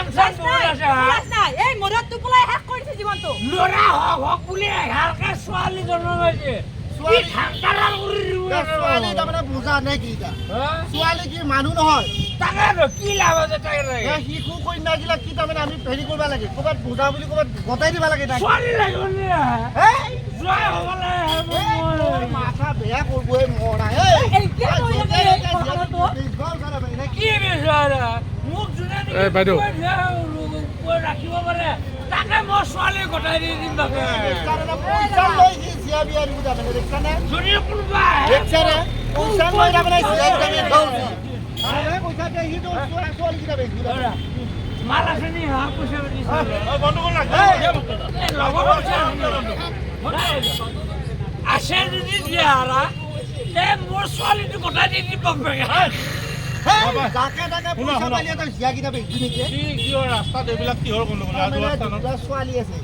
tension বহুত আছে নাই এই মৰত টোপলাই হাক কৰিছে জীৱনটো লৰা হক বুলি হালকা ছোৱালী জন্ম হৈছে ছোৱালী ঠাণ্ডা কৰি ছোৱালী তাৰমানে বুজা নে কি এটা ছোৱালী কি মানুহ নহয় তাকে কি লাভ আছে তাকে শিশু কন্যাগিলাক কি তাৰমানে আমি হেৰি কৰিব লাগে ক'ৰবাত বুজা বুলি ক'ৰবাত গতাই দিব লাগে ছোৱালী লাগিব জয় হ'ব লাগে মাথা বেয়া কৰিব মৰা কি বিচাৰা মোক যোনে ৰাখিব পাৰে তাকে মই ছোৱালী গতাই দি দিম বাকে যদি কোনোবা মাল আছে নি আছে যদি দিয়া মোৰ ছোৱালীটো গতাই দি দিম বাকে ৰাস্তাত এইবিলাক কিহৰ ছোৱালী আছে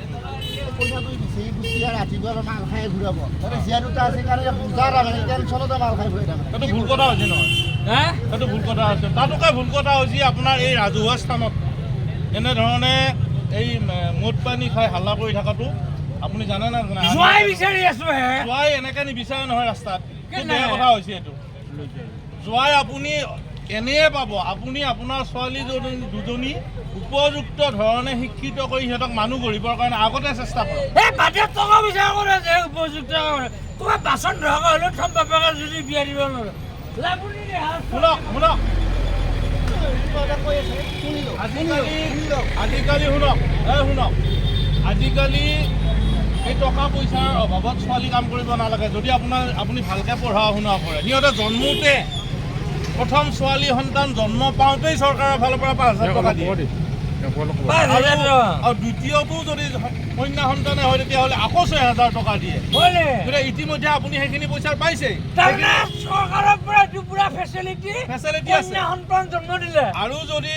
পইচাটো বিচাৰি গুচি ৰাতিপুৱা মাল খাই ঘূৰাব জীয়া দুটা আছে কাৰণে বুজা তাৰমানে টেনচনতে মাল খাই ঘূৰাই তাৰমানে সেইটো ভুল কথা হৈছে নহয় সেইটো ভুল কথা হৈছে তাতোকে ভুল কথা হৈছে আপোনাৰ এই ৰাজহুৱা স্থানত এনেধৰণে এই মদ পানী খাই হাল্লা কৰি থকাটো আপুনি জানে না জোৱাই বিচাৰি আছো জোৱাই এনেকে নিবিচাৰে নহয় ৰাস্তাত বেয়া কথা হৈছে এইটো জোৱাই আপুনি এনেয়ে পাব আপুনি আপোনাৰ ছোৱালী দুজনী উপযুক্ত ধৰণে শিক্ষিত কৰি সিহঁতক মানুহ গঢ়িবৰ কাৰণে আগতে চেষ্টা কৰক টকা বিচাৰ কৰে যে উপযুক্ত তোমাৰ বাচন ধৰক হ'লেও থম বাপেকে যদি বিয়া দিব নোৱাৰো শুনক আজিকালি শুনক আজিকালি এই টকা পইচাৰ অভাৱত ছোৱালী কাম কৰিব নালাগে যদি আপুনি ভালকৈ পঢ়া শুনা কৰে সিহঁতে জন্মোতে প্ৰথম ছোৱালী সন্তান জন্ম পাওঁতেই চৰকাৰৰ ফালৰ পৰা 5,000 টকা দিয়ে আৰু দ্বিতীয়টো যদি কন্যা সন্তানে হয় তেতিয়াহ'লে আকৌ 6,000 টকা দিয়ে গতিকে ইতিমধ্যে আপুনি সেইখিনি পইচা পাইছে চৰকাৰৰ পৰা পুৰা ফেচিলিটি আছে সন্তান জন্ম দিলে আৰু যদি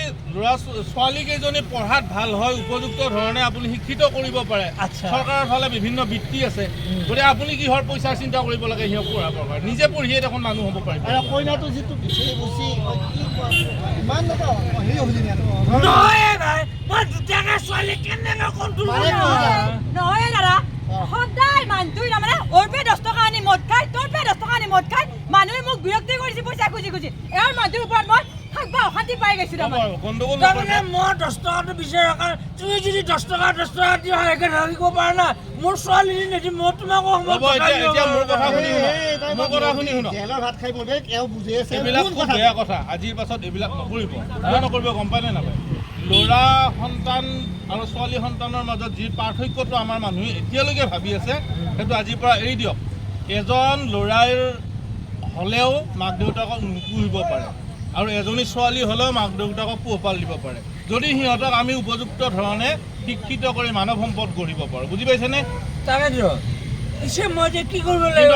ছোৱালী কেইজনী পঢ়াত ভাল হয় উপযুক্ত ধৰণে আপুনি শিক্ষিত কৰিব পাৰে চৰকাৰৰ ফালে বিভিন্ন বৃত্তি আছে গতিকে আপুনি কিহৰ পইচাৰ চিন্তা কৰিব লাগে সিহঁত পঢ়াবৰ কাৰণে নিজে পঢ়িয়ে দেখোন মানুহ হ'ব পাৰে আৰু কইনাটো যিটো বিচাৰি গুচি ইমান মই দুটাকে ছোৱালী কেনেকৈ কণ্ট্ৰল নহয় দাদা সদায় মানুহটোৱে তাৰমানে ওৰ পৰা 10 টকা আনি মদ খাই তোৰ পৰা 10 টকা আনি মদ খাই মানুহে মোক বিৰক্তি কৰিছে পইচা খুজি এওঁৰ মানুহটোৰ ওপৰত মই থাকবা অশান্তি পাই গৈছো তাৰমানে মই 10 টকাটো বিচাৰ তুমি যদি 10 টকা দিয়া একে ধৰিব পাৰা না মোৰ ছোৱালী নিদি মই তোমাকো ভাত খাই পৰে এওঁ বুজি আছে এইবিলাক খুব বেয়া কথা আজিৰ পাছত এইবিলাক নকৰিব গম পায় নে নাপায় ল'ৰা সন্তান আৰু ছোৱালী সন্তানৰ মাজত যি পাৰ্থক্যটো আমাৰ মানুহে এতিয়ালৈকে ভাবি আছে সেইটো আজিৰ পৰা এৰি দিয়ক এজন ল'ৰাৰ হ'লেও মাক দেউতাকক নুপুহিব পাৰে আৰু এজনী ছোৱালী হ'লেও মাক দেউতাকক পোহপাল দিব পাৰে যদি সিহঁতক আমি উপযুক্ত ধৰণে শিক্ষিত কৰি মানৱ সম্পদ গঢ়িব পাৰোঁ বুজি পাইছেনে তাকে মই যে কি কৰিব লাগিব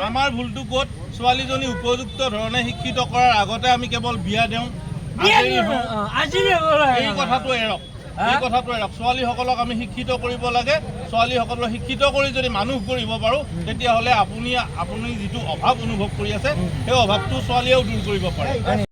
আমাৰ ভুলটো ক'ত ছোৱালীজনী উপযুক্ত ধৰণে শিক্ষিত কৰাৰ আগতে আমি কেৱল বিয়া দিওঁ এই কথাটো এৰক ছোৱালীসকলক আমি শিক্ষিত কৰিব লাগে ছোৱালীসকলক শিক্ষিত কৰি যদি মানুহ কৰিব পাৰোঁ তেতিয়াহ'লে আপুনি যিটো অভাৱ অনুভৱ কৰি আছে সেই অভাৱটো ছোৱালীয়েও দূৰ কৰিব পাৰে